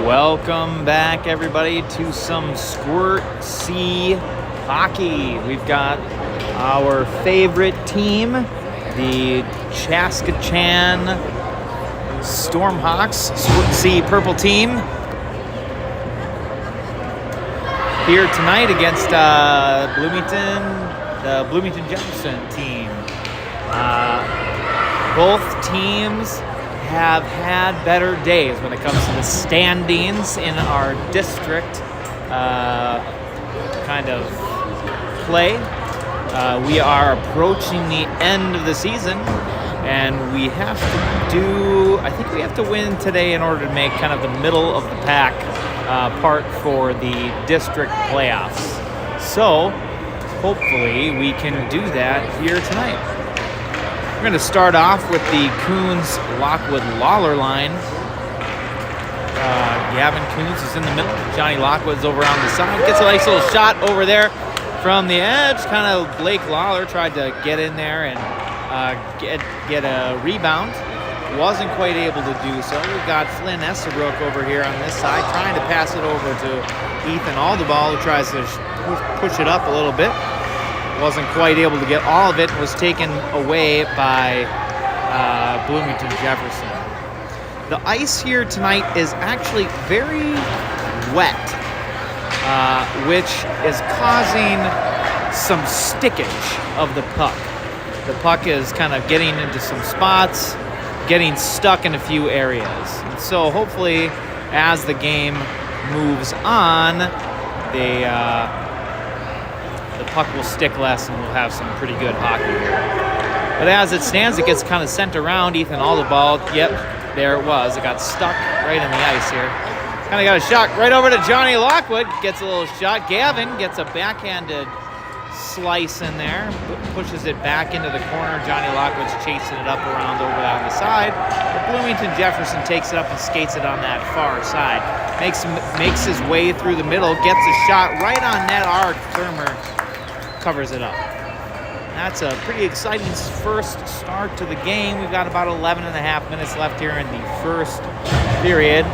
Welcome back, everybody, to some Squirt C hockey. We've got our favorite team, the CCHA Stormhawks, Squirt C purple team, here tonight against Bloomington, the Bloomington Jefferson team. Both teams have had better days when it comes to the standings in our district kind of play. We are approaching the end of the season, and we have I think we have to win today in order to make kind of the middle of the pack part for the district playoffs. So hopefully we can do that here tonight. We're going to start off with the Coons-Lockwood-Lawler line. Gavin Coons is in the middle. Johnny Lockwood's over on the side. Gets a nice little shot over there from the edge. Kind of Blake Lawler tried to get in there and get a rebound. Wasn't quite able to do so. We've got Flynn Estabrook over here on this side trying to pass it over to Ethan Aldeball, who tries to push it up a little bit. Wasn't quite able to get all of it, was taken away by Bloomington Jefferson. The ice here tonight is actually very wet, which is causing some stickage of the puck. The puck is kind of getting into some spots, getting stuck in a few areas. And so hopefully as the game moves on, the puck will stick less and we'll have some pretty good hockey here. But as it stands, it gets kind of sent around. Ethan Aldeball, yep, there it was. It got stuck right in the ice here. Kind of got a shot right over to Johnny Lockwood. Gets a little shot. Gavin gets a backhanded slice in there. Pushes it back into the corner. Johnny Lockwood's chasing it up around over on the side. But Bloomington Jefferson takes it up and skates it on that far side. Makes his way through the middle. Gets a shot right on net. Art Thurmer covers it up. That's a pretty exciting first start to the game. We've got about 11 and a half minutes left here in the first period.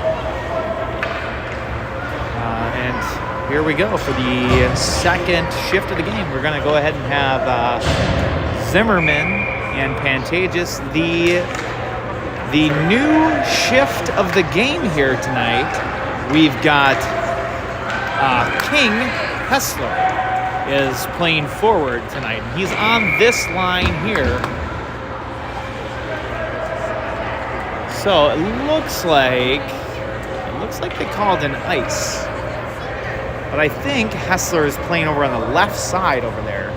And here we go for the second shift of the game. We're going to go ahead and have Zimmerman and Pantages. The new shift of the game here tonight, we've got King Hessler is playing forward tonight. He's on this line here. So it looks like they called an ice. But I think Hessler is playing over on the left side over there.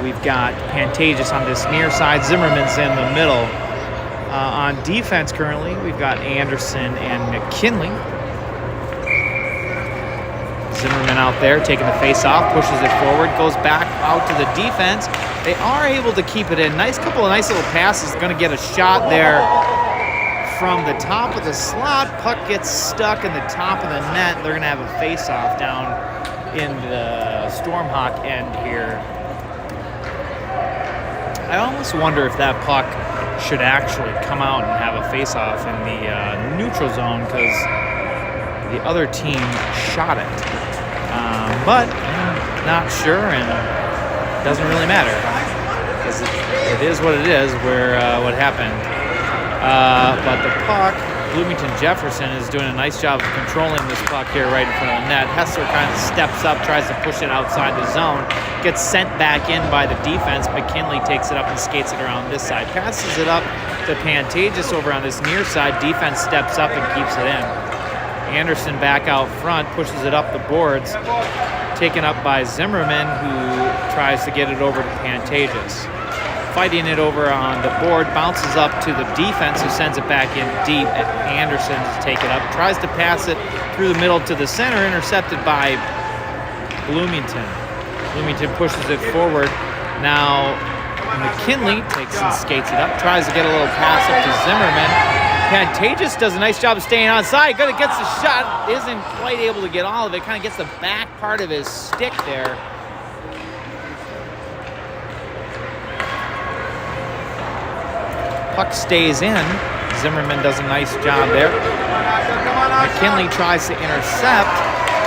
We've got Pantages on this near side. Zimmerman's in the middle. On defense currently, we've got Anderson and McKinley. Zimmerman out there taking the face off, pushes it forward, goes back out to the defense. They are able to keep it in. Couple of nice little passes. Going to get a shot there from the top of the slot. Puck gets stuck in the top of the net. They're going to have a face off down in the Stormhawk end here. I almost wonder if that puck should actually come out and have a face off in the neutral zone, because the other team shot it. But I'm not sure, and it doesn't really matter, because it is what it is, what happened. But the puck, Bloomington Jefferson is doing a nice job of controlling this puck here right in front of the net. Hessler kind of steps up, tries to push it outside the zone, gets sent back in by the defense. McKinley takes it up and skates it around this side, passes it up to Pantages over on this near side. Defense steps up and keeps it in. Anderson back out front, pushes it up the boards, taken up by Zimmerman, who tries to get it over to Pantages. Fighting it over on the board, bounces up to the defense, who sends it back in deep. Anderson to take it up, tries to pass it through the middle to the center, intercepted by Bloomington. Bloomington pushes it forward. Now McKinley takes and skates it up, tries to get a little pass up to Zimmerman. Pantages does a nice job of staying onside. Gets the shot, isn't quite able to get all of it. Kind of gets the back part of his stick there. Puck stays in. Zimmerman does a nice job there. McKinley tries to intercept,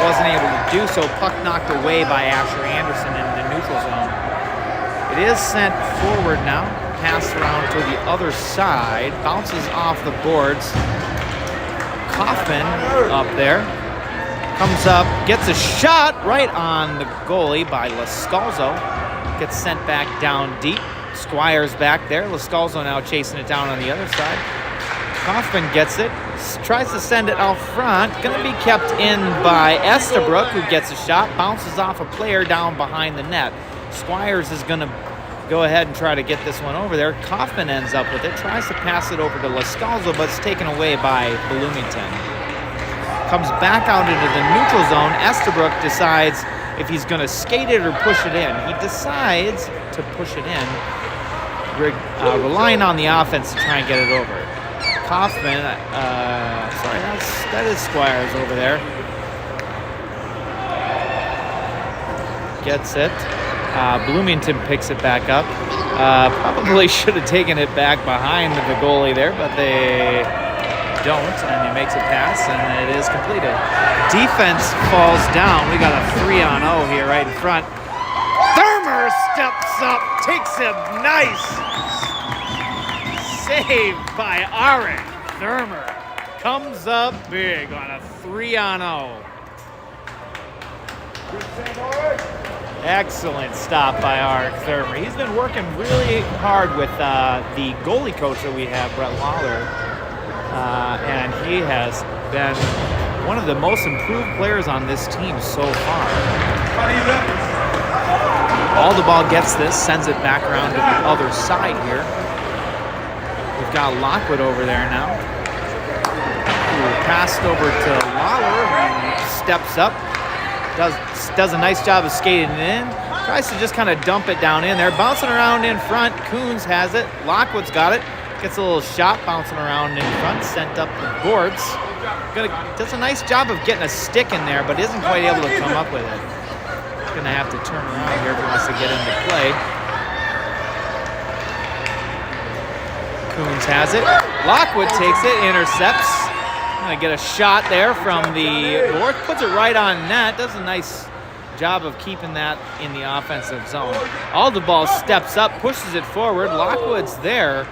wasn't able to do so. Puck knocked away by Asher Anderson in the neutral zone. It is sent forward now, passed around to the other side, bounces off the boards. Kaufman up there, comes up, gets a shot right on the goalie by Lascalzo. Gets sent back down deep. Squires back there. Lascalzo now chasing it down on the other side. Kaufman gets it, tries to send it out front. Going to be kept in by Estabrook, who gets a shot, bounces off a player down behind the net. Squires is going to go ahead and try to get this one over there. Kaufman ends up with it, tries to pass it over to Lascalzo, but it's taken away by Bloomington. Comes back out into the neutral zone. Estabrook decides if he's going to skate it or push it in. He decides to push it in, relying on the offense to try and get it over. Kaufman, that is Squires over there. Gets it. Bloomington picks it back up. Probably should have taken it back behind the goalie there, but they don't, and he makes a pass, and it is completed. Defense falls down. We got a 3-on-0 here right in front. Thermer steps up, takes him nice. Saved by Arik. Thermer comes up big on a 3-on-0. Excellent stop by Arik Thermer. He's been working really hard with the goalie coach that we have, Brett Lawler, and he has been one of the most improved players on this team so far. Aldeball gets this, sends it back around to the other side here. We've got Lockwood over there now, who passed over to Lawler, who steps up, does a nice job of skating it in, tries to just kind of dump it down in there, bouncing around in front. Coons has it, Lockwood's got it, gets a little shot bouncing around in front, sent up the boards. Does a nice job of getting a stick in there, but isn't quite able to come up with it. He's going to have to turn around here if he wants to get into play. Coons has it. Lockwood takes it, intercepts. Going to get a shot there from the board. Puts it right on net. Does a nice job of keeping that in the offensive zone. Aldeball steps up, pushes it forward. Lockwood's there,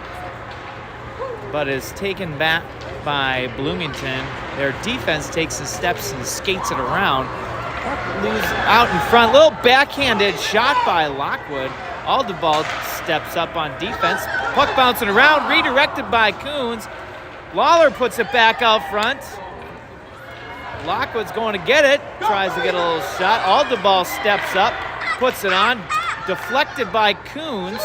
but is taken back by Bloomington. Their defense takes some steps and skates it around. Lose out in front. Little backhanded shot by Lockwood. Aldeball steps up on defense. Puck bouncing around, redirected by Coons. Lawler puts it back out front. Lockwood's going to get it. Tries to get a little shot. Aldeball steps up, puts it on. Deflected by Coons.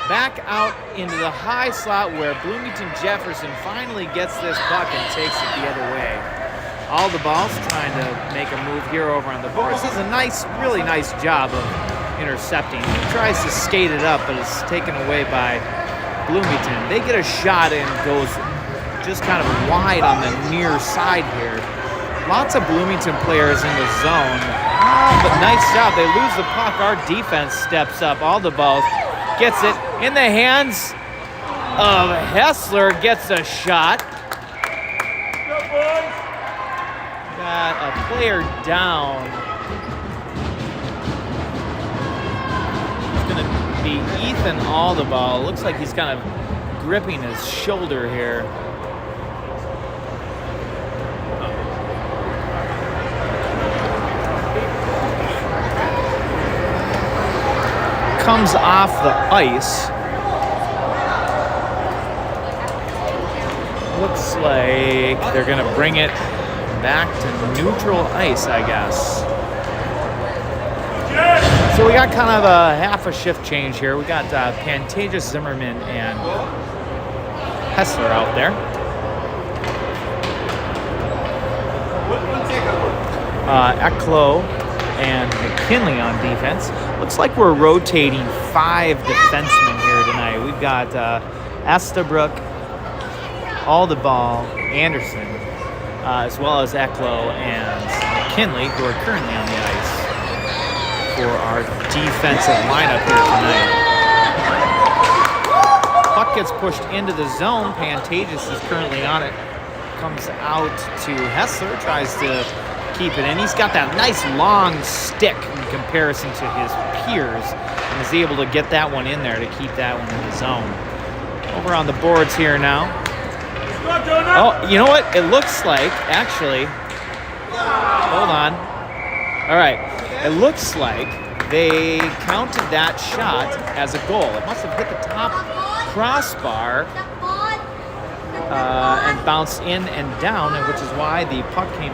Back out into the high slot where Bloomington Jefferson finally gets this puck and takes it the other way. Aldeball's trying to make a move here over on the boards. This is a really nice job of intercepting. He tries to skate it up, but it's taken away by Bloomington. They get a shot and goes just kind of wide on the near side here. Lots of Bloomington players in the zone, but nice job. They lose the puck. Our defense steps up. Aldeball gets it in the hands of Hessler, gets a shot. Got a player down. It's going to be Ethan Aldeball. Looks like he's kind of gripping his shoulder here. Comes off the ice. Looks like they're going to bring it back to neutral ice, I guess. So we got kind of a half a shift change here. We got Pantages, Zimmerman, and Hessler out there. Eklo and McKinley on defense. Looks like we're rotating 5 defensemen here tonight. We've got Estabrook, Aldeball, Anderson, as well as Eklo and McKinley, who are currently on the ice for our defensive lineup here tonight. Puck gets pushed into the zone. Pantages is currently on it. Comes out to Hessler, tries to keep it in. He's got that nice long stick in comparison to his peers, and is able to get that one in there to keep that one in the zone. Over on the boards here now. Oh, you know what? It looks like, actually, hold on. All right, it looks like they counted that shot as a goal. It must have hit the top crossbar and bounced in and down, and which is why the puck came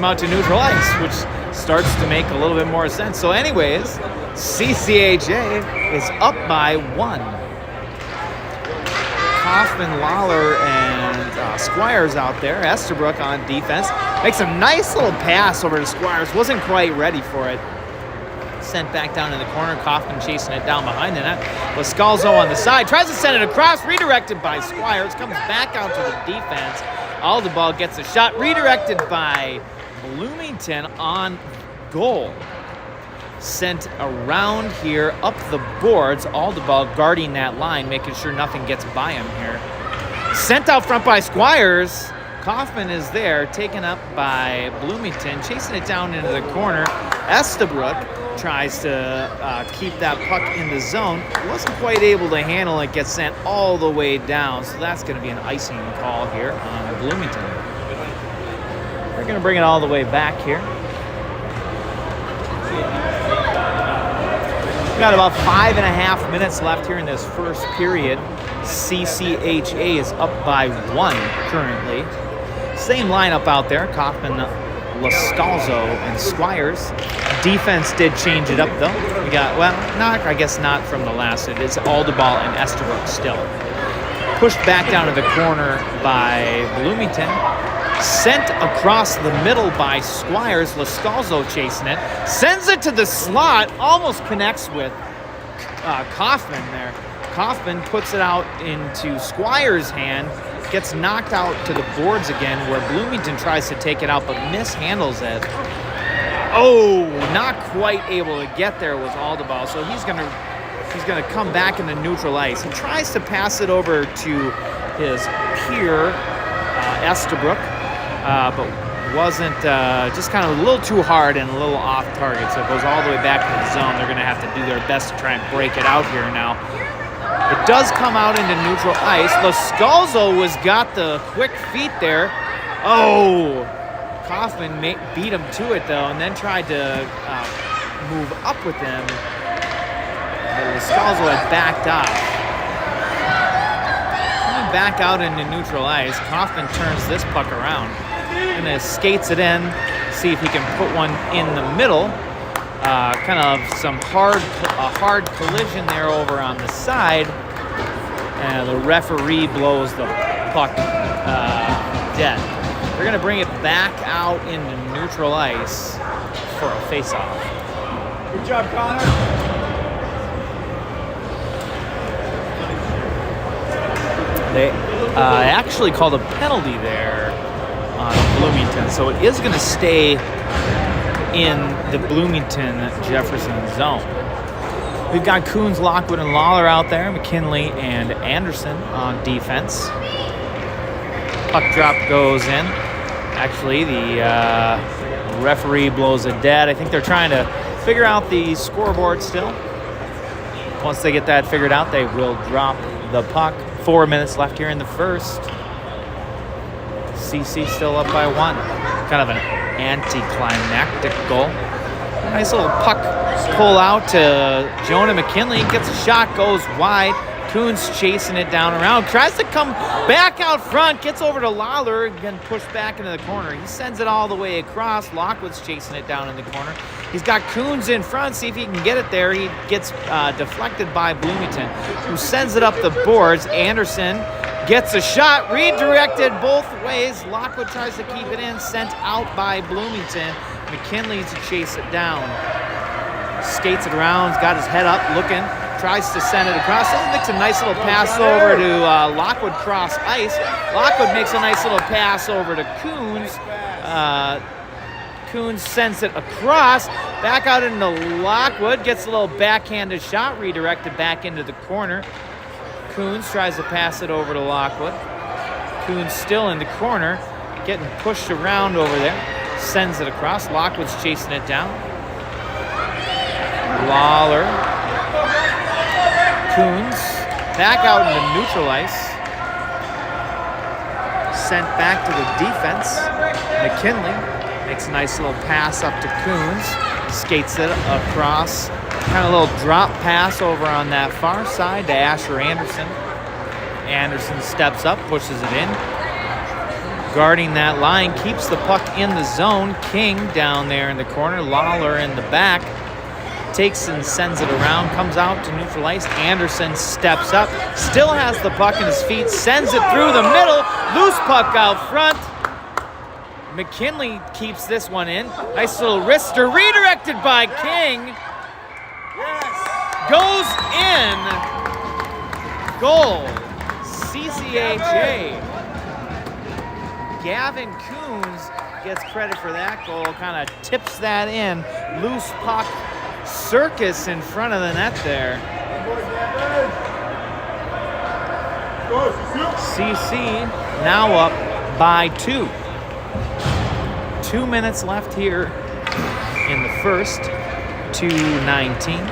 out to neutral ice, which starts to make a little bit more sense. So, anyways, CCHA is up by 1. Hoffman, Lawler, and Squires out there. Estabrook on defense. Makes a nice little pass over to Squires. Wasn't quite ready for it. Sent back down in the corner. Kaufman chasing it down behind the net. Lascalzo on the side. Tries to send it across. Redirected by Squires. Comes back out to the defense. Aldeball gets a shot. Redirected by Bloomington on goal. Sent around here up the boards. Aldeball guarding that line, making sure nothing gets by him here. Sent out front by Squires. Kaufman is there, taken up by Bloomington, chasing it down into the corner. Estabrook tries to keep that puck in the zone. Wasn't quite able to handle it, gets sent all the way down. So that's going to be an icing call here on Bloomington. We're going to bring it all the way back here. We've got about 5.5 minutes left here in this first period. CCHA is up by 1 currently. Same lineup out there. Kaufman, Lascalzo, and Squires. Defense did change it up though. We got, well, I guess not from the last. It is Aldeball and Estabrook still. Pushed back down to the corner by Bloomington. Sent across the middle by Squires. Lascalzo chasing it. Sends it to the slot. Almost connects with Kaufman there. Kaufman puts it out into Squires' hand. Gets knocked out to the boards again, where Bloomington tries to take it out but mishandles it. Oh, not quite able to get there with Aldeball. So he's gonna come back into neutral ice. He tries to pass it over to his peer, Estabrook. But wasn't, just kind of a little too hard and a little off target. So it goes all the way back to the zone. They're going to have to do their best to try and break it out here now. It does come out into neutral ice. Lascalzo got the quick feet there. Oh, Kaufman beat him to it though, and then tried to move up with him. But Lascalzo had backed off. Coming back out into neutral ice, Kaufman turns this puck around. And skates it in, see if he can put one in the middle. Kind of some hard collision there over on the side. And the referee blows the puck dead. We're going to bring it back out into neutral ice for a face-off. Good job, Connor. They actually called a penalty there on Bloomington, so it is going to stay in the Bloomington-Jefferson zone. We've got Coons, Lockwood, and Lawler out there, McKinley and Anderson on defense. Puck drop goes in. Actually, the referee blows it dead. I think they're trying to figure out the scoreboard still. Once they get that figured out, they will drop the puck. 4 minutes left here in the first. CC still up by 1. Kind of an anticlimactic goal. Nice little puck pull out to Jonah McKinley. Gets a shot, goes wide. Coons chasing it down around. Tries to come back out front. Gets over to Lawler. Again, pushed back into the corner. He sends it all the way across. Lockwood's chasing it down in the corner. He's got Coons in front. See if he can get it there. He gets deflected by Bloomington, who sends it up the boards. Anderson gets a shot. Redirected both ways. Lockwood tries to keep it in. Sent out by Bloomington. McKinley to chase it down. Skates it around. He's got his head up looking. Tries to send it across. Makes a nice little pass over to Lockwood cross ice. Lockwood makes a nice little pass over to Coons. Coons sends it across, back out into Lockwood, gets a little backhanded shot, redirected back into the corner. Coons tries to pass it over to Lockwood. Coons still in the corner, getting pushed around over there, sends it across. Lockwood's chasing it down. Lawler. Coons back out into neutral ice. Sent back to the defense. McKinley makes a nice little pass up to Coons. Skates it across. Kind of a little drop pass over on that far side to Asher Anderson. Anderson steps up, pushes it in. Guarding that line, keeps the puck in the zone. King down there in the corner. Lawler in the back. Takes and sends it around, comes out to neutral ice. Anderson steps up, still has the puck in his feet, sends it through the middle, loose puck out front. McKinley keeps this one in. Nice little wrister, redirected by King. Goes in. Goal. CCHA. Gavin Coons gets credit for that goal, kind of tips that in. Loose puck. Circus in front of the net there. CC now up by 2. 2 minutes left here in the first. 2:19.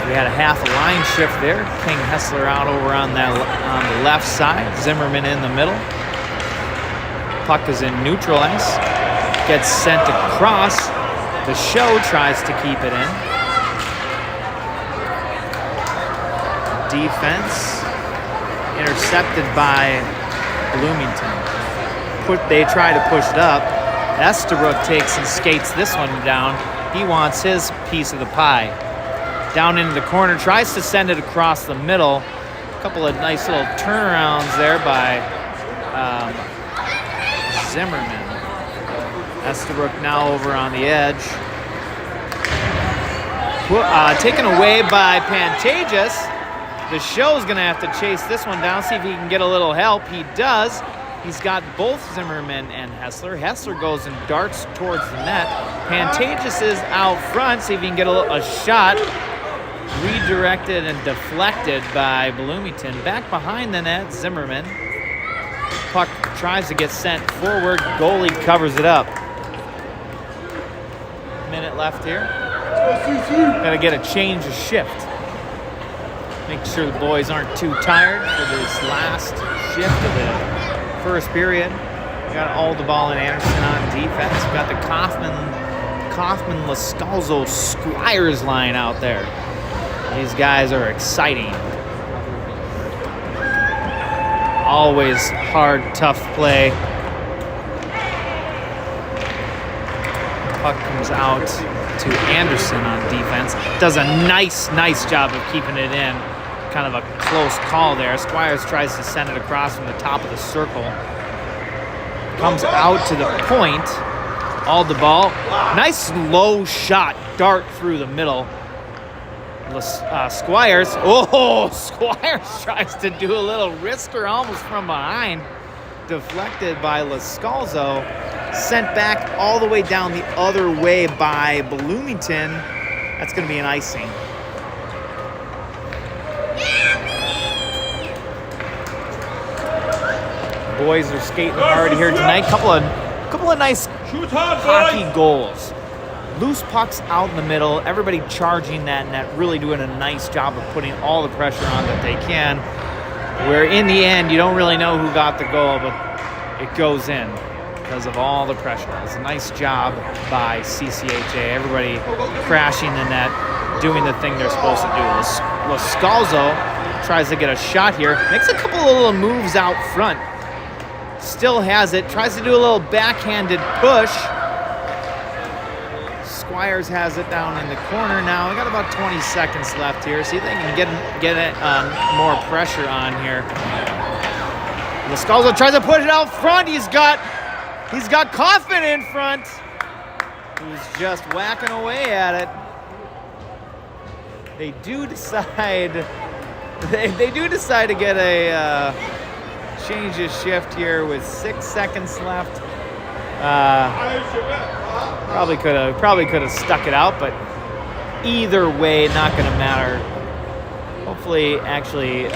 We had a half a line shift there. King Hessler out over on the left side. Zimmerman in the middle. Puck is in neutral ice. Gets sent across. The show tries to keep it in. Defense intercepted by Bloomington. They try to push it up. Estabrook takes and skates this one down. He wants his piece of the pie. Down into the corner, tries to send it across the middle. A couple of nice little turnarounds there by Zimmerman. Estabrook now over on the edge. Taken away by Pantages. The show's going to have to chase this one down, see if he can get a little help. He does. He's got both Zimmerman and Hessler. Hessler goes and darts towards the net. Pantages is out front, see if he can get a shot. Redirected and deflected by Bloomington. Back behind the net, Zimmerman. Puck tries to get sent forward. Goalie covers it up. Minute left here. Gotta get a change of shift. Make sure the boys aren't too tired for this last shift of the first period. We got Aldeball and Anderson on defense. We got the Kaufman, Lascalzo, Squires line out there. These guys are exciting. Always hard, tough play. Puck comes out to Anderson on defense. Does a nice job of keeping it in. Kind of a close call there. Squires tries to send it across from the top of the circle. Comes out to the point. Aldeball. Nice low shot. Dart through the middle. Squires. Oh, Squires tries to do a little wrister almost from behind. Deflected by Lascalzo. Sent back all the way down the other way by Bloomington. That's going to be an icing. Boys are skating hard here tonight. Couple of nice hockey goals. Loose pucks out in the middle. Everybody charging that net, really doing a nice job of putting all the pressure on that they can. Where in the end, you don't really know who got the goal, but it goes in because of all the pressure. It's a nice job by CCHA. Everybody crashing the net, doing the thing they're supposed to do. Lascalzo tries to get a shot here. Makes a couple of little moves out front. Still has it. Tries to do a little backhanded push. Squires has it down in the corner now. We got about 20 seconds left here. See if they can get more pressure on here. Lascalzo tries to put it out front. He's got Kaufman in front, who's just whacking away at it. They do decide to get a change of shift here with 6 seconds left. Probably could have stuck it out, but either way, not going to matter. Hopefully, actually,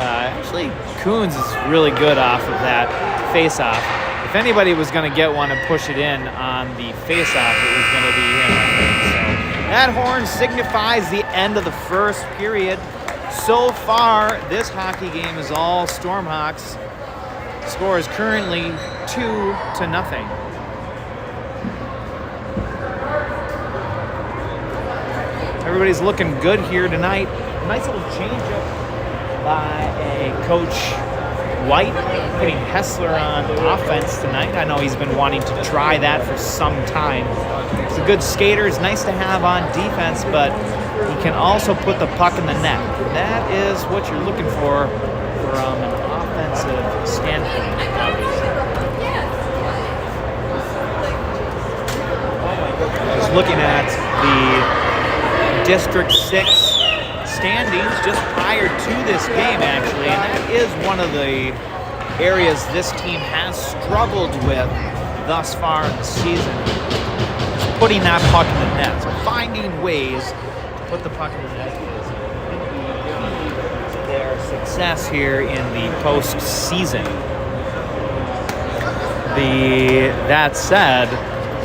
Coons is really good off of that face-off. If anybody was going to get one and push it in on the face-off, it was going to be him, I think. So that horn signifies the end of the first period. So far, this hockey game is all Stormhawks. Score is currently 2-0. Everybody's looking good here tonight. Nice little change-up by a Coach White, putting Hessler on offense tonight. I know he's been wanting to try that for some time. He's a good skater. He's nice to have on defense, but he can also put the puck in the net. That is what you're looking for from an offensive standpoint, obviously. Just looking at the District 6 standings just prior to this game, actually, and that is one of the areas this team has struggled with thus far in the season, putting that puck in the net. So finding ways to put the puck in the net is their success here in the postseason. That said,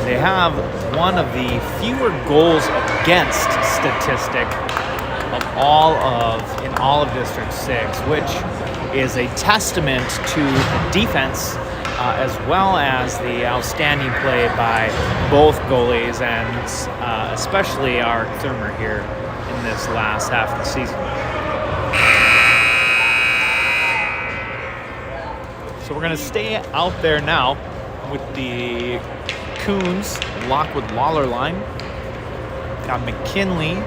they have one of the fewer goals against statistic in all of District 6, which is a testament to the defense as well as the outstanding play by both goalies and especially our Thurmer here in this last half of the season. So we're going to stay out there now with the Coons, Lockwood Lawler line. Got McKinley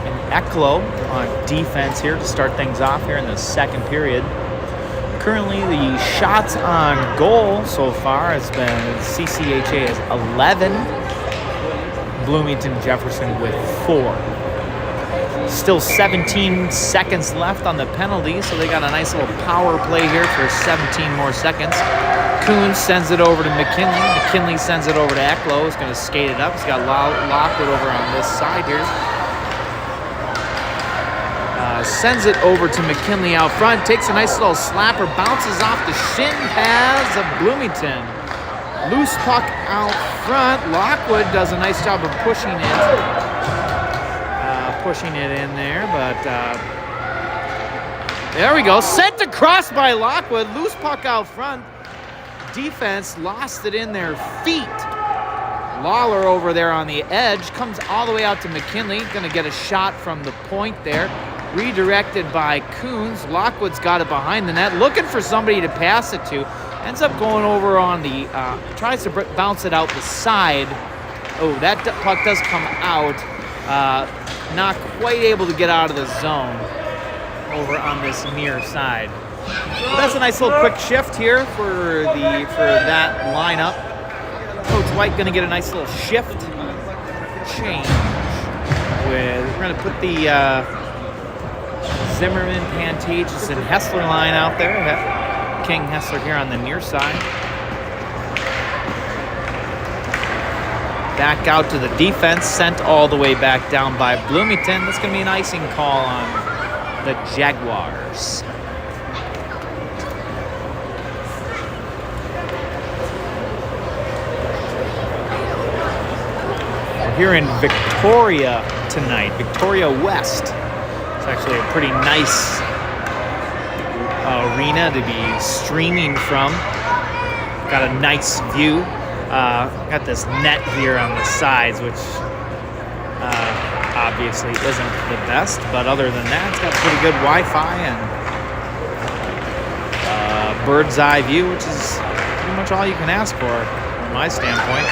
and Ecklo on defense here to start things off here in the second period. Currently, the shots on goal so far has been CCHA is 11, Bloomington Jefferson with 4. Still 17 seconds left on the penalty, so they got a nice little power play here for 17 more seconds. Coons sends it over to McKinley. McKinley sends it over to Ecklo. He's going to skate it up. He's got Lockwood over on this side here. Sends it over to McKinley out front. Takes a nice little slapper. Bounces off the shin pads of Bloomington. Loose puck out front. Lockwood does a nice job of pushing it in there, but there we go. Sent across by Lockwood. Loose puck out front. Defense lost it in their feet. Lawler over there on the edge comes all the way out to McKinley. Going to get a shot from the point there. Redirected by Coons. Lockwood's got it behind the net, looking for somebody to pass it to. Ends up going over on the, tries to bounce it out the side. Oh, that puck does come out. Not quite able to get out of the zone over on this near side. But that's a nice little quick shift here for that lineup. Coach White going to get a nice little shift change. We're going to put the Zimmerman, Pantages, and Hessler line out there. King Hessler here on the near side. Back out to the defense, sent all the way back down by Bloomington. That's going to be an icing call on the Jaguars. We're here in Victoria tonight, Victoria West. It's actually a pretty nice arena to be streaming from. Got a nice view. Got this net here on the sides, which obviously isn't the best, but other than that, it's got pretty good Wi-Fi and bird's eye view, which is pretty much all you can ask for from my standpoint.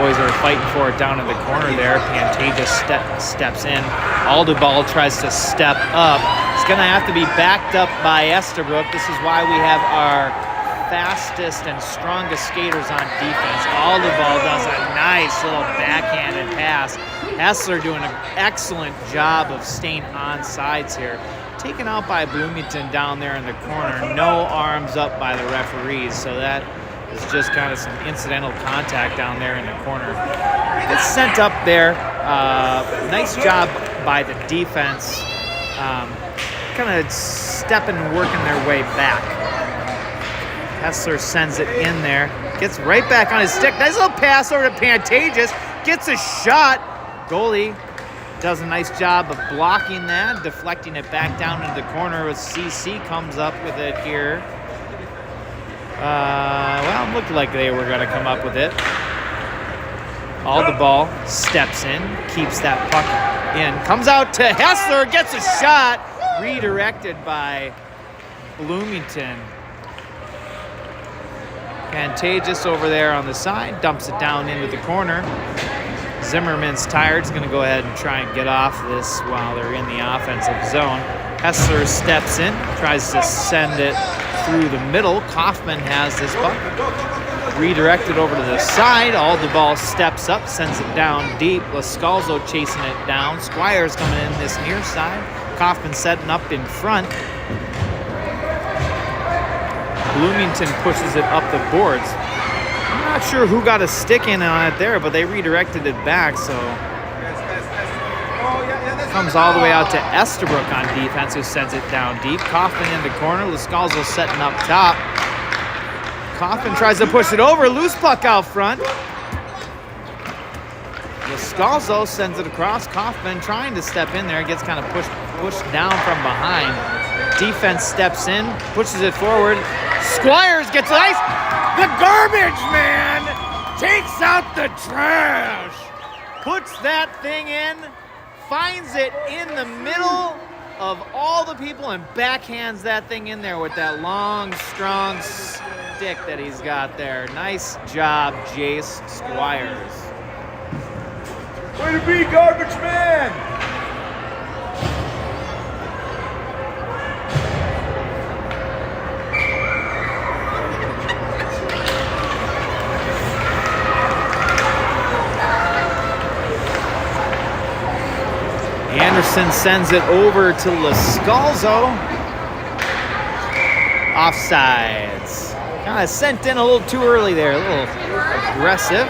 Boys are fighting for it down in the corner there. Pantages steps in. Aldeball tries to step up. It's going to have to be backed up by Estabrook. This is why we have our fastest and strongest skaters on defense. Aldeball does a nice little backhanded pass. Hessler doing an excellent job of staying on sides here. Taken out by Bloomington down there in the corner. No arms up by the referees, so that It's just kind of some incidental contact down there in the corner. Gets sent up there. Nice job by the defense. Kind of stepping and working their way back. Hessler sends it in there. Gets right back on his stick. Nice little pass over to Pantages. Gets a shot. Goalie does a nice job of blocking that, deflecting it back down into the corner. As CC comes up with it here. Well, it looked like they were going to come up with it. Aldeball steps in, keeps that puck in, comes out to Hessler, gets a shot, redirected by Bloomington. Pantages over there on the side, dumps it down into the corner. Zimmerman's tired, he's going to go ahead and try and get off this while they're in the offensive zone. Hessler steps in, tries to send it through the middle. Kaufman has this puck. Redirected over to the side. Aldeball steps up, sends it down deep. Lascalzo chasing it down. Squires coming in this near side. Kaufman setting up in front. Bloomington pushes it up the boards. I'm not sure who got a stick in on it there, but they redirected it back, so comes all the way out to Estabrook on defense, who sends it down deep. Kaufman in the corner. Lascalzo setting up top. Kaufman tries to push it over. Loose puck out front. Lascalzo sends it across. Kaufman trying to step in there. Gets kind of pushed down from behind. Defense steps in, pushes it forward. Squires gets it ice. The garbage man takes out the trash. Puts that thing in. Finds it in the middle of all the people and backhands that thing in there with that long, strong stick that he's got there. Nice job, Jace Squires. Way to be, garbage man! Anderson sends it over to Lascalzo. Offsides. Kind of sent in a little too early there, a little aggressive.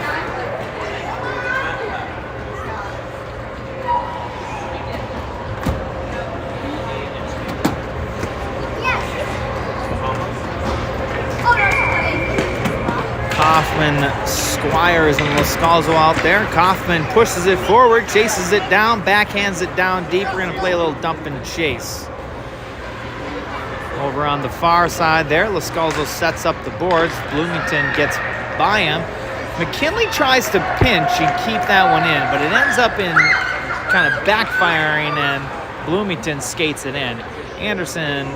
Kaufman, Squires, and Lascalzo out there. Kaufman pushes it forward, chases it down, backhands it down deep. We're going to play a little dump and chase. Over on the far side there, Lascalzo sets up the boards. Bloomington gets by him. McKinley tries to pinch and keep that one in, but it ends up in kind of backfiring, and Bloomington skates it in. Anderson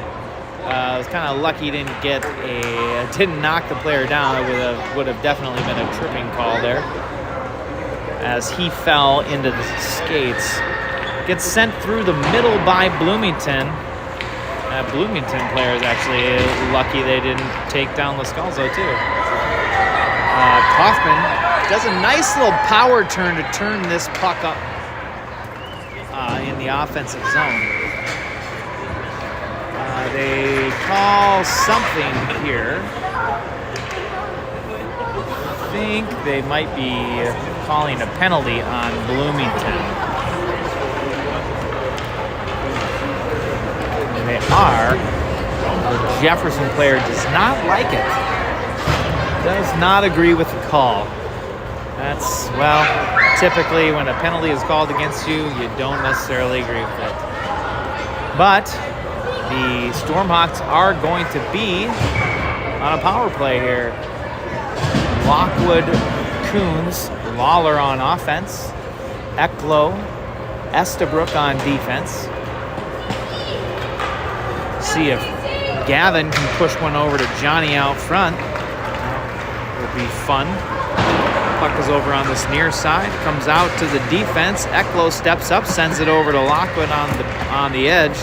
was kind of lucky he didn't knock the player down. It would have definitely been a tripping call there, as he fell into the skates. Gets sent through the middle by Bloomington. That Bloomington player is actually lucky they didn't take down Lascalzo too. Kaufman does a nice little power turn to turn this puck up in the offensive zone. They call something here. I think they might be calling a penalty on Bloomington. And they are. The Jefferson player does not like it. Does not agree with the call. That's, well, typically when a penalty is called against you, you don't necessarily agree with it. But the Stormhawks are going to be on a power play here. Lockwood, Coons, Lawler on offense. Eklo, Estabrook on defense. See if Gavin can push one over to Johnny out front. Will be fun. Puck is over on this near side. Comes out to the defense. Eklo steps up, sends it over to Lockwood on the edge.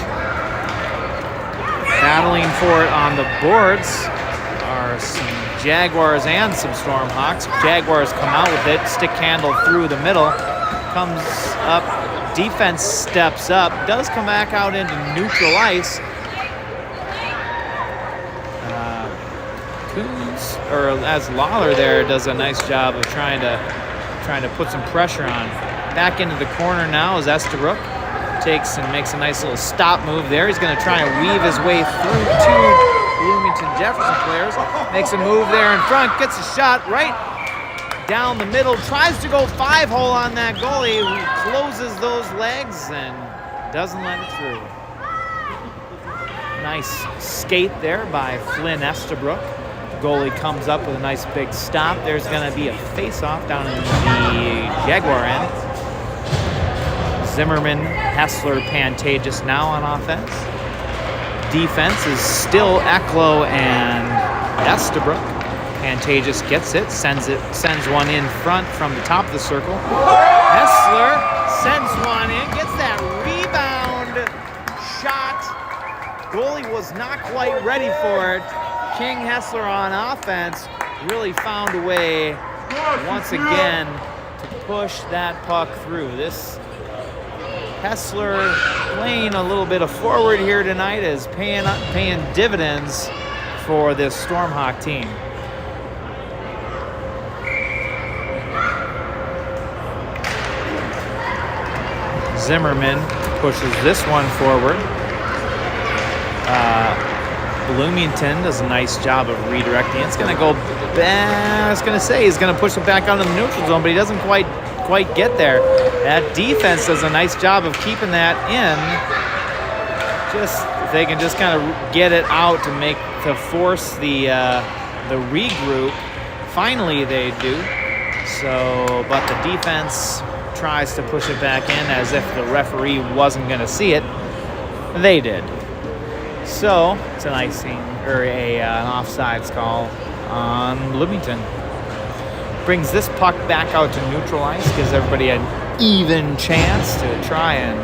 Battling for it on the boards are some Jaguars and some Stormhawks. Jaguars come out with it. Stick handle through the middle. Comes up. Defense steps up. Does come back out into neutral ice. Coons, or as Lawler there, does a nice job of trying to put some pressure on. Back into the corner now is Estabrook. Takes and makes a nice little stop move there. He's going to try and weave his way through two Bloomington Jefferson players. Makes a move there in front, gets a shot right down the middle. Tries to go 5-hole on that goalie, who closes those legs and doesn't let it through. Nice skate there by Flynn Estabrook. The goalie comes up with a nice big stop. There's going to be a face-off down in the Jaguar end. Zimmerman, Hessler, Pantages now on offense. Defense is still Eklo and Estabrook. Pantages gets it, sends one in front from the top of the circle. Hessler sends one in, gets that rebound shot. Goalie was not quite ready for it. King Hessler on offense really found a way once again to push that puck through. This Hessler playing a little bit of forward here tonight is paying dividends for this Stormhawk team. Zimmerman pushes this one forward. Bloomington does a nice job of redirecting. It's going to go back. I was going to say he's going to push it back onto the neutral zone, but he doesn't quite get there. That defense does a nice job of keeping that in. Just if they can just kind of get it out to force the regroup. Finally, they do. So, but the defense tries to push it back in as if the referee wasn't going to see it. They did. So it's an icing or an offsides call on Bloomington. Brings this puck back out to neutral ice, gives everybody an even chance to try and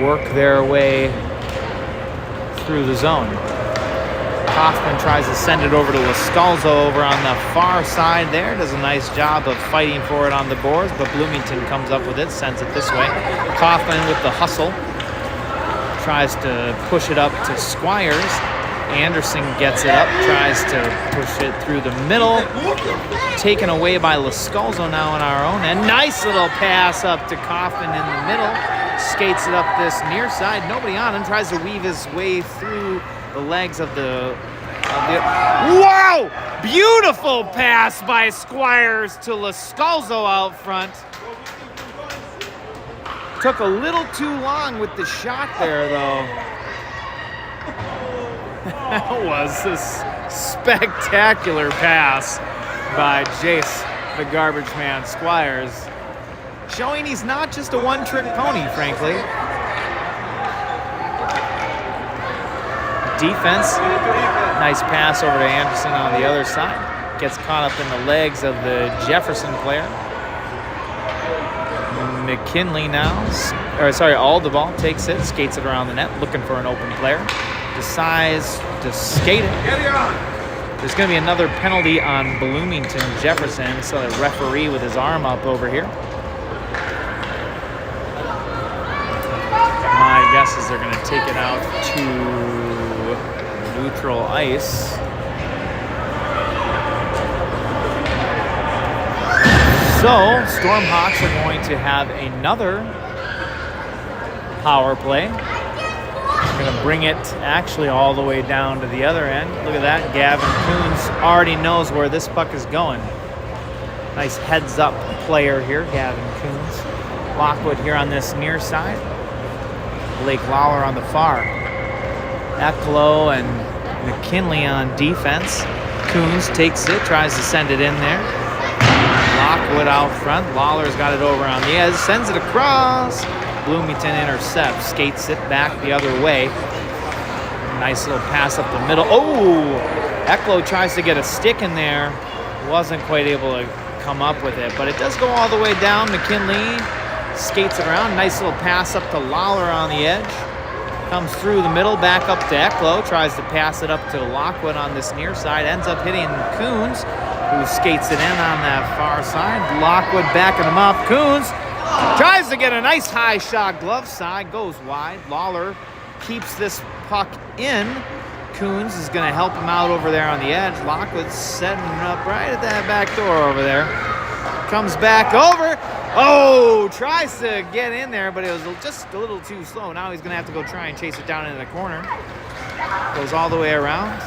work their way through the zone. Kaufman tries to send it over to Lascalzo over on the far side there. Does a nice job of fighting for it on the boards, but Bloomington comes up with it, sends it this way. Kaufman with the hustle. Tries to push it up to Squires. Anderson gets it up, tries to push it through the middle. Taken away by Lascalzo now on our own. And nice little pass up to Kaufman in the middle. Skates it up this near side. Nobody on him. Tries to weave his way through the legs of the wow! Beautiful pass by Squires to Lascalzo out front. Took a little too long with the shot there, though. That was a spectacular pass by Jace, the garbage man, Squires. Showing he's not just a one-trick pony, frankly. Defense, nice pass over to Anderson on the other side. Gets caught up in the legs of the Jefferson player. McKinley now, Aldeball takes it, skates it around the net, looking for an open player. Decides to skate it. There's going to be another penalty on Bloomington Jefferson, so the referee with his arm up over here. My guess is they're going to take it out to neutral ice. So, Stormhawks are going to have another power play. They're going to bring it actually all the way down to the other end. Look at that. Gavin Coons already knows where this puck is going. Nice heads-up player here, Gavin Coons. Lockwood here on this near side. Blake Lawler on the far. Eklo and McKinley on defense. Coons takes it, tries to send it in there. Lockwood out front. Lawler's got it over on the edge. Sends it across. Bloomington intercepts. Skates it back the other way. Nice little pass up the middle. Oh! Eklo tries to get a stick in there. Wasn't quite able to come up with it, but it does go all the way down. McKinley skates it around. Nice little pass up to Lawler on the edge. Comes through the middle, back up to Eklo. Tries to pass it up to Lockwood on this near side. Ends up hitting Coons, who skates it in on that far side. Lockwood backing him up. Coons tries to get a nice high shot. Glove side, goes wide. Lawler keeps this puck in. Coons is going to help him out over there on the edge. Lockwood's setting up right at that back door over there. Comes back over. Oh, tries to get in there, but it was just a little too slow. Now he's going to have to go try and chase it down into the corner. Goes all the way around.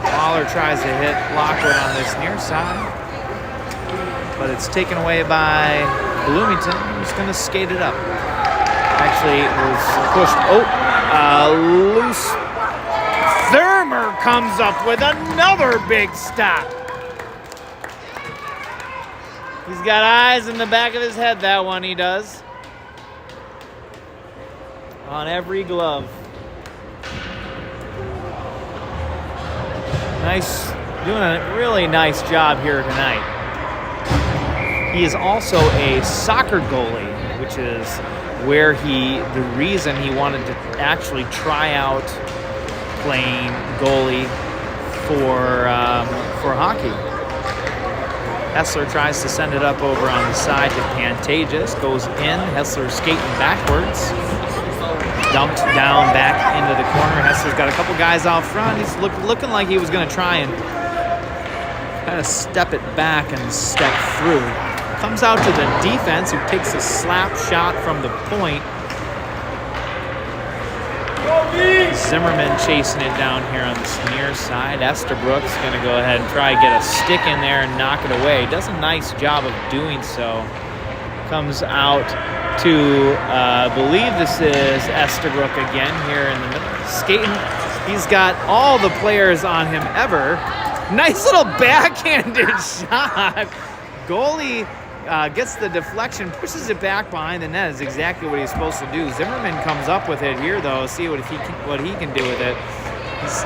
Lawler tries to hit Lockwood on this near side, but it's taken away by Bloomington, who's going to skate it up. Actually, it was pushed. Loose. Thurmer comes up with another big stop. He's got eyes in the back of his head, that one he does. On every glove. Nice, doing a really nice job here tonight. He is also a soccer goalie, which is where the reason he wanted to actually try out playing goalie for hockey. Hessler tries to send it up over on the side to Pantages. Goes in. Hessler skating backwards. Dumped down back into the corner. Hessler's got a couple guys out front. He's looking like he was going to try and kind of step it back and step through. Comes out to the defense, who takes a slap shot from the point. Zimmerman chasing it down here on the near side. Estabrook's going to go ahead and try to get a stick in there and knock it away. Does a nice job of doing so. Comes out to, I believe this is Estabrook again here in the middle. Skating. He's got all the players on him ever. Nice little backhanded shot. Goalie gets the deflection, pushes it back behind the net. Is exactly what he's supposed to do. Zimmerman comes up with it here, though. See what he can do with it. He's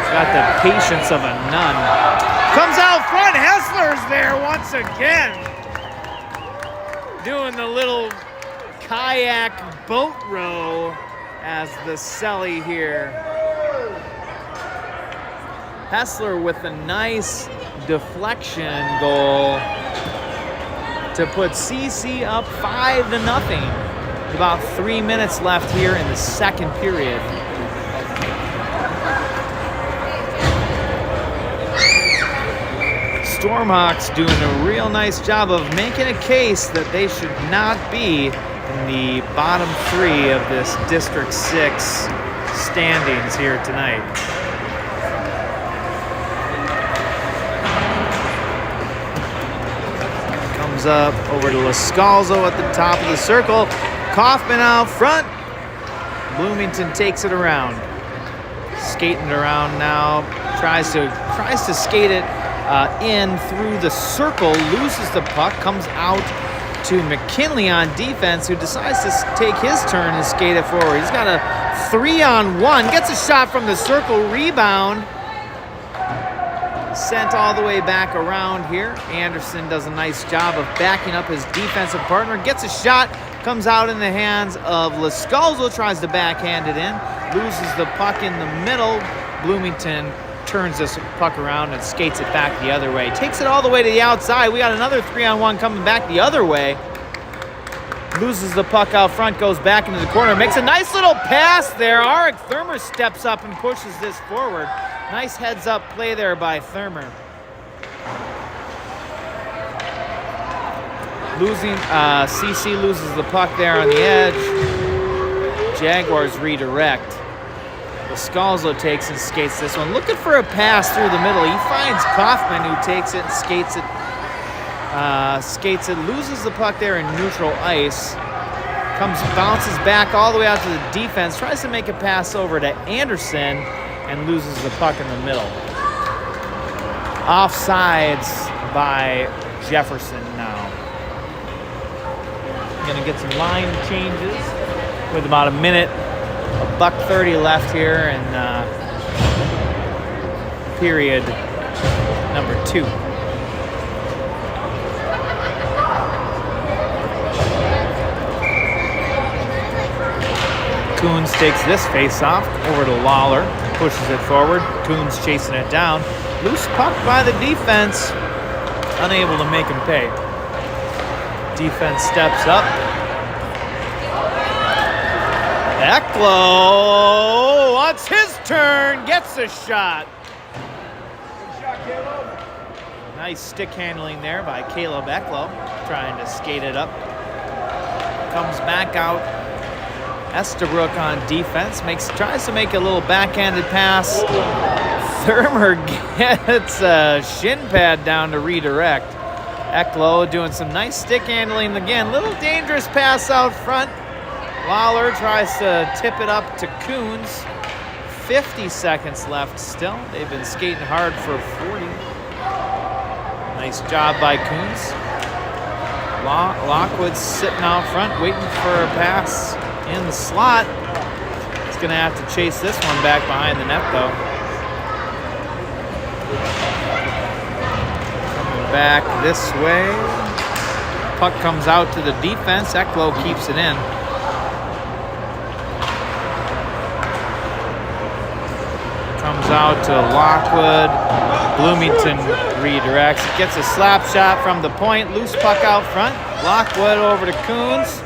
got the patience of a nun. Comes out front. Hessler's there once again, doing the little kayak boat row as the celly here. Hessler with a nice deflection goal to put CC up 5-0. With about 3 minutes left here in the second period. Stormhawks doing a real nice job of making a case that they should not be in the bottom 3 of this District 6 standings here tonight. Up over to Lascalzo at the top of the circle. Kaufman out front. Bloomington takes it around. Skating around now. Tries to skate it in through the circle. Loses the puck. Comes out to McKinley on defense, who decides to take his turn and skate it forward. He's got a 3-on-1. Gets a shot from the circle. Rebound. Sent all the way back around here. Anderson does a nice job of backing up his defensive partner. Gets a shot. Comes out in the hands of Lascalzo. Tries to backhand it in. Loses the puck in the middle. Bloomington turns this puck around and skates it back the other way. Takes it all the way to the outside. We got another 3-on-1 coming back the other way. Loses the puck out front. Goes back into the corner. Makes a nice little pass there. Arik Thurmer steps up and pushes this forward. Nice heads-up play there by Thurmer. CC loses the puck there on the edge. Jaguars redirect. Lascalzo takes and skates this one. Looking for a pass through the middle. He finds Kaufman, who takes it and skates it. Loses the puck there in neutral ice. Bounces back all the way out to the defense. Tries to make a pass over to Anderson and loses the puck in the middle. Offsides by Jefferson now. Going to get some line changes with about a minute, $1:30 left here in period number 2. Coons takes this face-off over to Lawler. Pushes it forward. Coons chasing it down. Loose puck by the defense. Unable to make him pay. Defense steps up. Eklo wants his Gets a shot. Good shot, Caleb. Nice stick handling there by Caleb Ecklow, trying to skate it up. Comes back out. Estabrook on defense, tries to make a little backhanded pass. Thermer gets a shin pad down to redirect. Ecklow doing some nice stick handling again. Little dangerous pass out front. Lawler tries to tip it up to Coons. 50 seconds left still. They've been skating hard for 40. Nice job by Coons. Lockwood's sitting out front waiting for a pass in the slot. He's going to have to chase this one back behind the net though. Coming back this way. Puck comes out to the defense. Ecklow keeps it in. Comes out to Lockwood. Bloomington redirects. Gets a slap shot from the point. Loose puck out front. Lockwood over to Coons.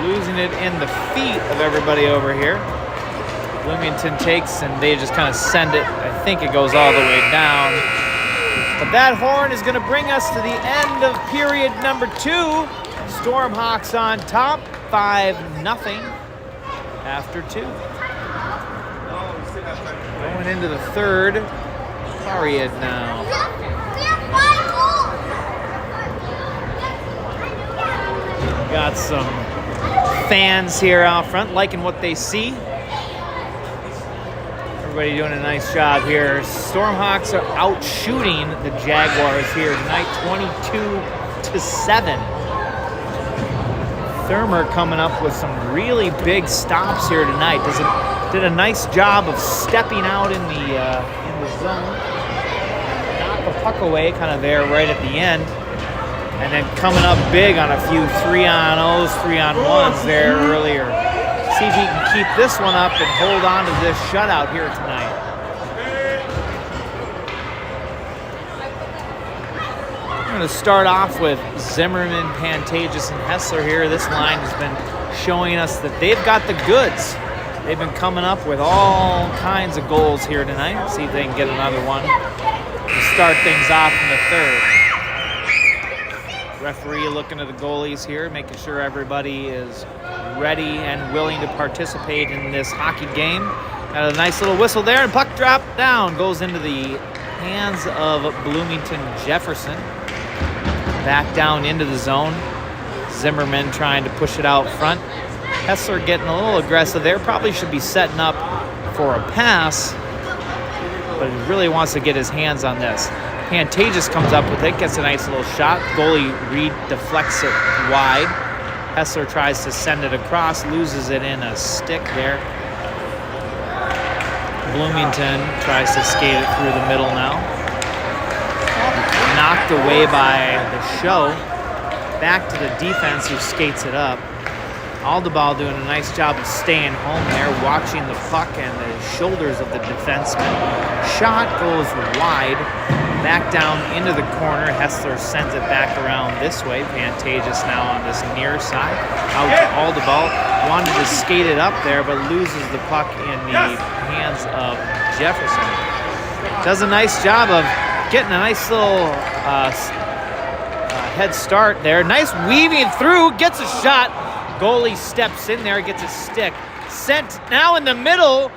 Losing it in the feet of everybody over here. Bloomington takes and they just kind of send it. I think it goes all the way down. But that horn is going to bring us to the end of period number 2. Stormhawks on top, 5-0 after 2. Going into the third period now. Got some fans here out front liking what they see. Everybody doing a nice job here. Stormhawks are out shooting the Jaguars here tonight, 22-7. Thermer coming up with some really big stops here tonight. Did a nice job of stepping out in the zone. Knocked the puck away kind of there right at the end. And then coming up big on a few 3-on-0s, 3-on-1s there earlier. See if he can keep this one up and hold on to this shutout here tonight. I'm going to start off with Zimmerman, Pantages, and Hessler here. This line has been showing us that they've got the goods. They've been coming up with all kinds of goals here tonight. See if they can get another one to start things off in the third. Referee looking at the goalies here, making sure everybody is ready and willing to participate in this hockey game. Got a nice little whistle there, and puck drop down. Goes into the hands of Bloomington Jefferson. Back down into the zone. Zimmerman trying to push it out front. Hessler getting a little aggressive there. Probably should be setting up for a pass, but he really wants to get his hands on this. Pantages comes up with it, gets a nice little shot. Goalie Reed deflects it wide. Hessler tries to send it across, loses it in a stick there. Bloomington tries to skate it through the middle now. Knocked away by the show. Back to the defense who skates it up. Aldebal doing a nice job of staying home there, watching the puck and the shoulders of the defenseman. Shot goes wide. Back down into the corner. Hessler sends it back around this way. Pantages now on this near side. Out to Aldebal. Wanted to skate it up there, but loses the puck in the hands of Jefferson. Does a nice job of getting a nice little head start there. Nice weaving through. Gets a shot. Goalie steps in there. Gets a stick. Sent now in the middle.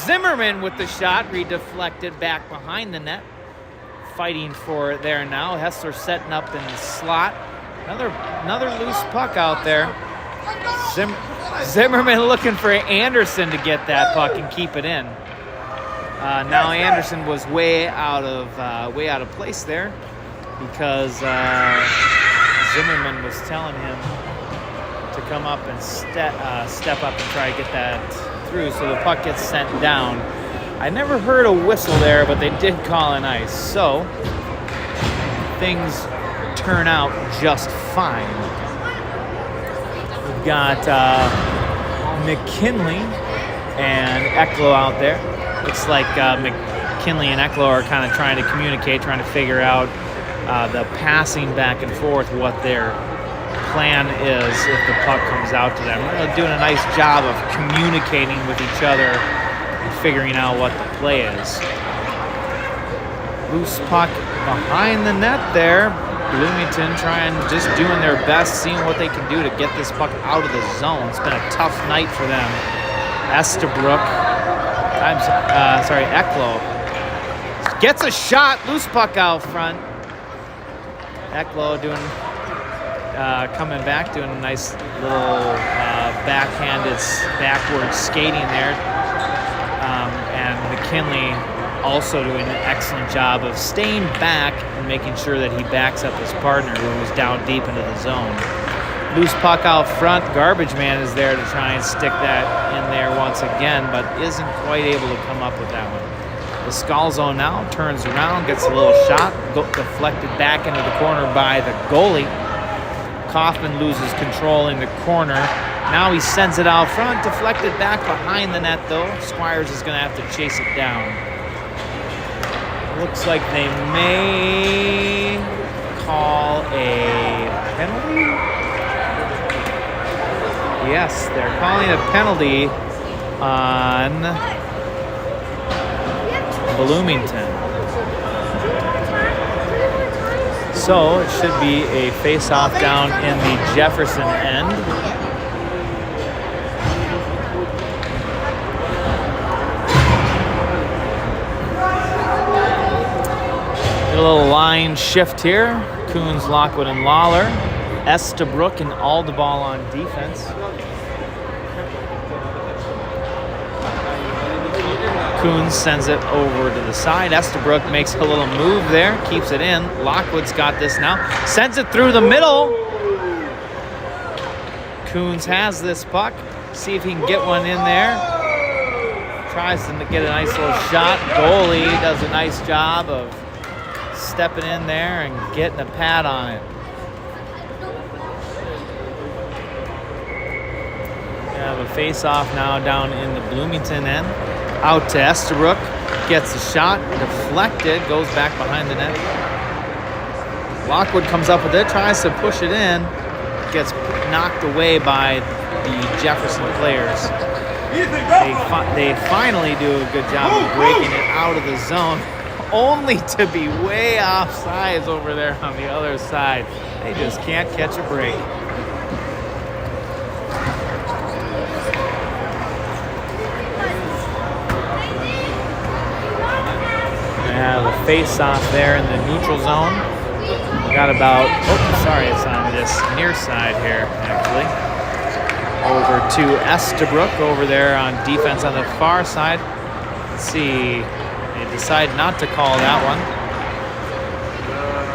Zimmerman with the shot. Redeflected back behind the net. Fighting for it there now. Hessler setting up in the slot. Another loose puck out there. Zimmerman looking for Anderson to get that puck and keep it in. Now Anderson was way out of place there because Zimmerman was telling him to come up and step up and try to get that through. So the puck gets sent down. I never heard a whistle there, but they did call an ice. So things turn out just fine. We've got McKinley and Ecklow out there. Looks like McKinley and Ecklow are kind of trying to communicate, trying to figure out the passing back and forth, what their plan is if the puck comes out to them. They're doing a nice job of communicating with each other and figuring out what the play is. Loose puck behind the net there. Bloomington just doing their best, seeing what they can do to get this puck out of the zone. It's been a tough night for them. Eklo gets a shot, loose puck out front. Eklo coming back, doing a nice little backhanded backward skating there. And McKinley also doing an excellent job of staying back and making sure that he backs up his partner who is down deep into the zone. Loose puck out front. Garbage Man is there to try and stick that in there once again, but isn't quite able to come up with that one. The Skull Zone now turns around, gets a little shot, deflected back into the corner by the goalie. Kaufman loses control in the corner. Now he sends it out front, deflected back behind the net though. Squires is going to have to chase it down. Looks like they may call a penalty. Yes, they're calling a penalty on Bloomington. So it should be a face-off down in the Jefferson end. A little line shift here. Coons, Lockwood, and Lawler. Estabrook and Aldeball on defense. Coons sends it over to the side. Estabrook makes a little move there, keeps it in. Lockwood's got this now. Sends it through the middle. Coons has this puck. See if he can get one in there. Tries to get a nice little shot. Goalie does a nice job of stepping in there and getting a pad on it. We have a face-off now down in the Bloomington end. Out to Estabrook, gets a shot, deflected, goes back behind the net. Lockwood comes up with it, tries to push it in, gets knocked away by the Jefferson players. They finally do a good job of breaking it out of the zone, only to be way offsides over there on the other side. They just can't catch a break. Have a face-off there in the neutral zone. Got about, it's on this near side here, actually. Over to Estabrook over there on defense on the far side. Let's see, they decide not to call that one.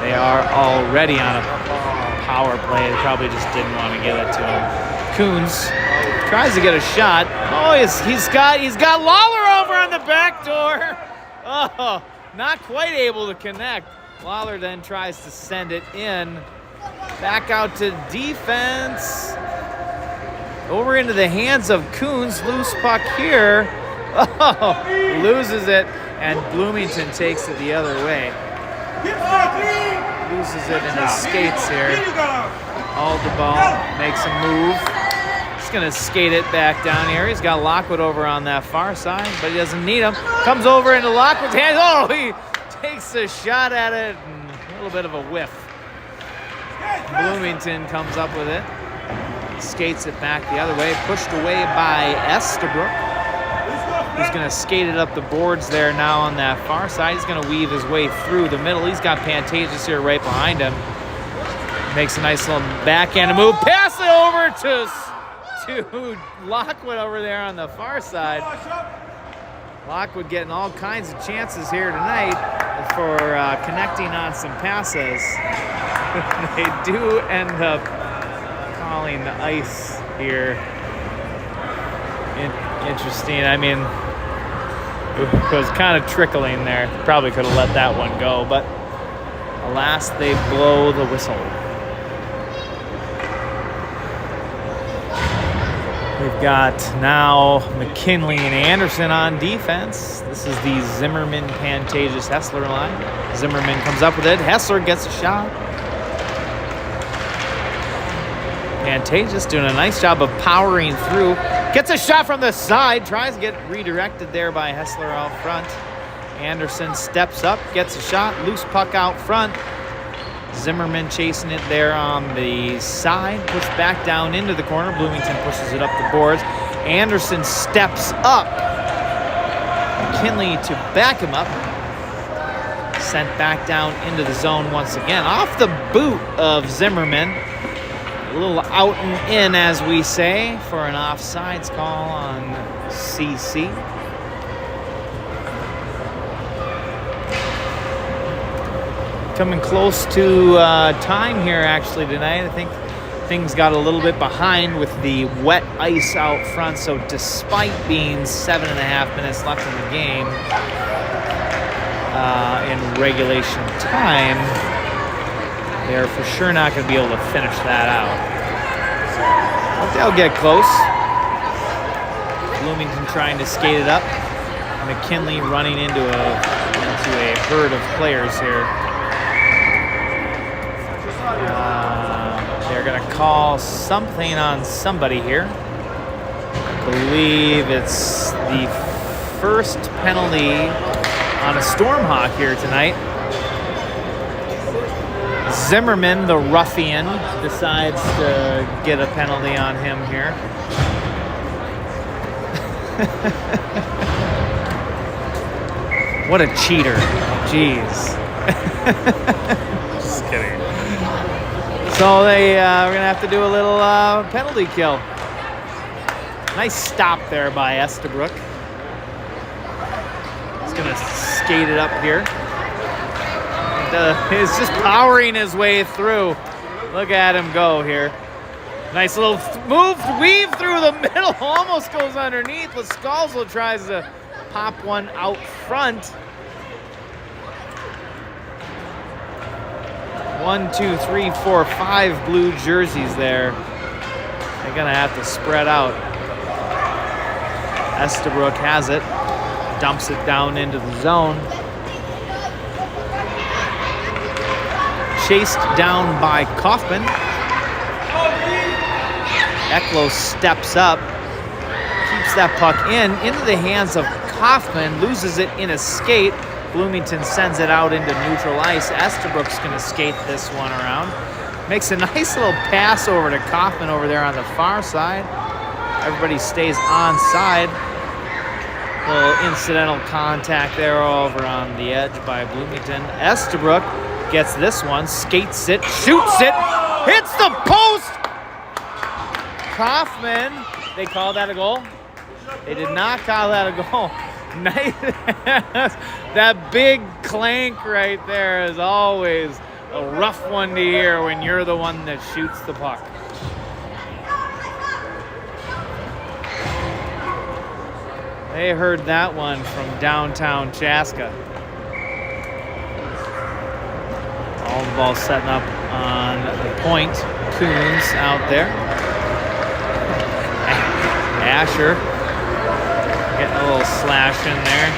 They are already on a power play. They probably just didn't want to give it to him. Coons tries to get a shot. Oh, he's got Lawler over on the back door. Oh. Not quite able to connect. Lawler then tries to send it in. Back out to defense. Over into the hands of Coons. Loose puck here. Oh, loses it. And Bloomington takes it the other way. Loses it in his skates here. Aldeball makes a move. He's going to skate it back down here. He's got Lockwood over on that far side, but he doesn't need him. Comes over into Lockwood's hands. Oh, he takes a shot at it and a little bit of a whiff. Bloomington comes up with it. Skates it back the other way. Pushed away by Estabrook. He's going to skate it up the boards there now on that far side. He's going to weave his way through the middle. He's got Pantages here right behind him. Makes a nice little backhand move. Pass it over to Lockwood over there on the far side. Lockwood getting all kinds of chances here tonight for connecting on some passes. They do end up calling the ice here. Interesting. I mean, it was kind of trickling there. Probably could have let that one go, but alas, they blow the whistle. We've got now McKinley and Anderson on defense. This is the Zimmerman, Pantages, Hessler line. Zimmerman comes up with it. Hessler gets a shot. Pantages doing a nice job of powering through. Gets a shot from the side. Tries to get redirected there by Hessler out front. Anderson steps up, gets a shot. Loose puck out front. Zimmerman chasing it there on the side. Puts back down into the corner. Bloomington pushes it up the boards. Anderson steps up. McKinley to back him up. Sent back down into the zone once again. Off the boot of Zimmerman. A little out and in, as we say, for an offsides call on CC. Coming close to time here, actually, tonight. I think things got a little bit behind with the wet ice out front, so despite being 7.5 minutes left in the game in regulation time, they're for sure not going to be able to finish that out. But they'll get close. Bloomington trying to skate it up. McKinley running into a herd of players here. They're going to call something on somebody here. I believe it's the first penalty on a Stormhawk here tonight. Zimmerman, the ruffian, decides to get a penalty on him here. What a cheater. Jeez. Just kidding. So we're going to have to do a little penalty kill. Nice stop there by Estabrook. He's going to skate it up here. He's just powering his way through. Look at him go here. Nice little weave through the middle. Almost goes underneath. Lascalzo tries to pop one out front. 1, 2, 3, 4, 5 blue jerseys there. They're gonna have to spread out. Estabrook has it. Dumps it down into the zone. Chased down by Kaufman. Eklo steps up, keeps that puck into the hands of Kaufman, loses it in a skate. Bloomington sends it out into neutral ice. Estabrook's going to skate this one around. Makes a nice little pass over to Kaufman over there on the far side. Everybody stays onside. Little incidental contact there over on the edge by Bloomington. Estabrook gets this one, skates it, shoots it, hits the post! Kaufman, they call that a goal? They did not call that a goal. Nice. That big clank right there is always a rough one to hear when you're the one that shoots the puck. They heard that one from downtown Chaska. All the ball setting up on the point. Coons out there. Asher getting a little slash in there.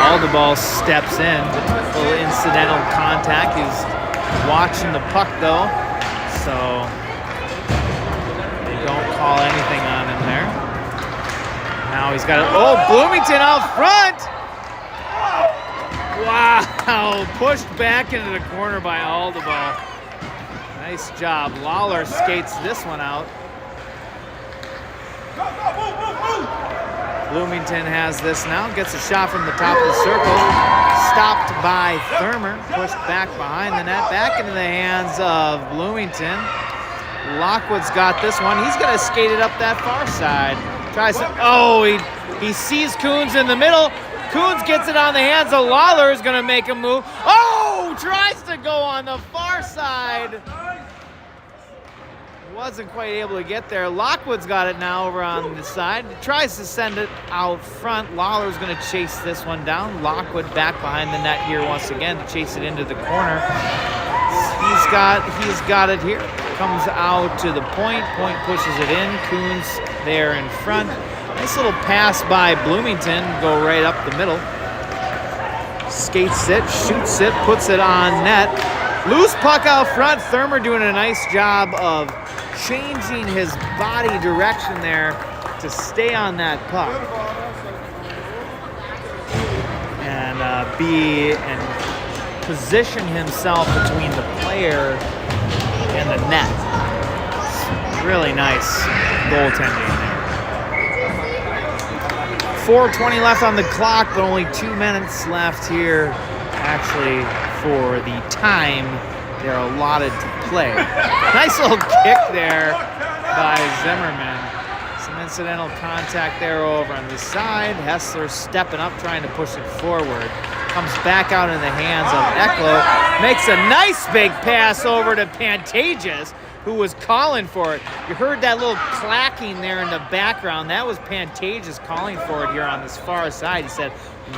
All the ball steps in. A little incidental contact. He's watching the puck though, so they don't call anything on him there. Now he's got it. Oh, Bloomington out front! Wow, pushed back into the corner by Aldeball. Nice job. Lawler skates this one out. Bloomington has this now. Gets a shot from the top of the circle. Stopped by Thurmer. Pushed back behind the net. Back into the hands of Bloomington. Lockwood's got this one. He's going to skate it up that far side. Tries to, oh, he sees Coons in the middle. Coons gets it on the hands of Lawler. Is going to make a move. Oh, tries to go on the far side. Wasn't quite able to get there. Lockwood's got it now over on the side. Tries to send it out front. Lawler's going to chase this one down. Lockwood back behind the net here once again to chase it into the corner. He's got it here. Comes out to the point. Point pushes it in. Coons there in front. Nice little pass by Bloomington. Go right up the middle. Skates it, shoots it, puts it on net. Loose puck out front. Thermer doing a nice job of changing his body direction there to stay on that puck and position himself between the player and the net. Really nice goaltending there. 4:20 left on the clock, but only 2 minutes left here, actually, for the time they're allotted to play. Nice little kick there by Zimmerman. Some incidental contact there over on the side. Hessler stepping up, trying to push it forward. Comes back out in the hands of Eklo. Makes a nice big pass over to Pantages, who was calling for it. You heard that little clacking there in the background. That was Pantages calling for it here on this far side. He said,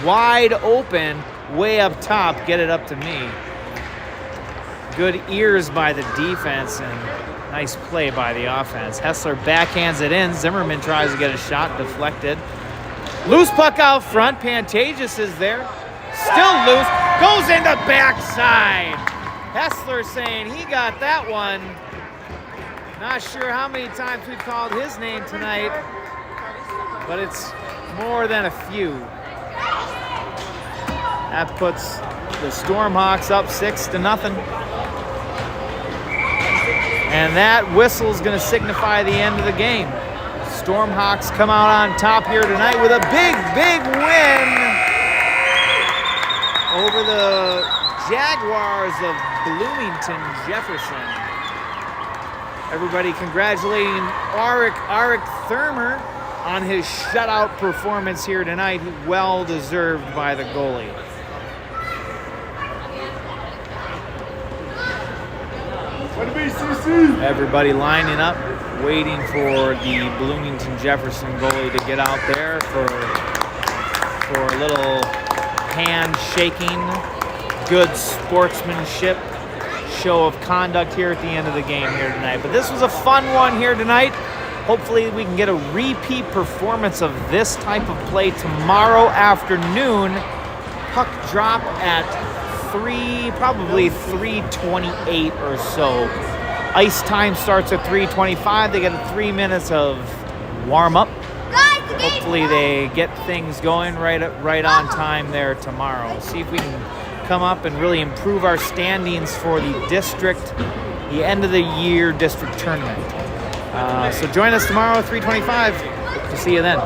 wide open, way up top, get it up to me. Good ears by the defense and nice play by the offense. Hessler backhands it in. Zimmerman tries to get a shot, deflected. Loose puck out front. Pantages is there. Still loose. Goes into backside. Hessler saying he got that one. Not sure how many times we've called his name tonight, but it's more than a few. That puts the Stormhawks up 6-0. And that whistle's going to signify the end of the game. Stormhawks come out on top here tonight with a big, big win over the Jaguars of Bloomington Jefferson. Everybody congratulating Arik Thermer on his shutout performance here tonight. Well deserved by the goalie. Everybody lining up, waiting for the Bloomington Jefferson goalie to get out there for a little handshaking, good sportsmanship, show of conduct here at the end of the game here tonight. But this was a fun one here tonight. Hopefully we can get a repeat performance of this type of play tomorrow afternoon. Puck drop at probably 3:28 or so. Ice time starts at 3:25. They get 3 minutes of warm up. Hopefully they get things going right on time there tomorrow. See if we can come up and really improve our standings for the the end of the year district tournament. So join us tomorrow at 3:25. We'll see you then.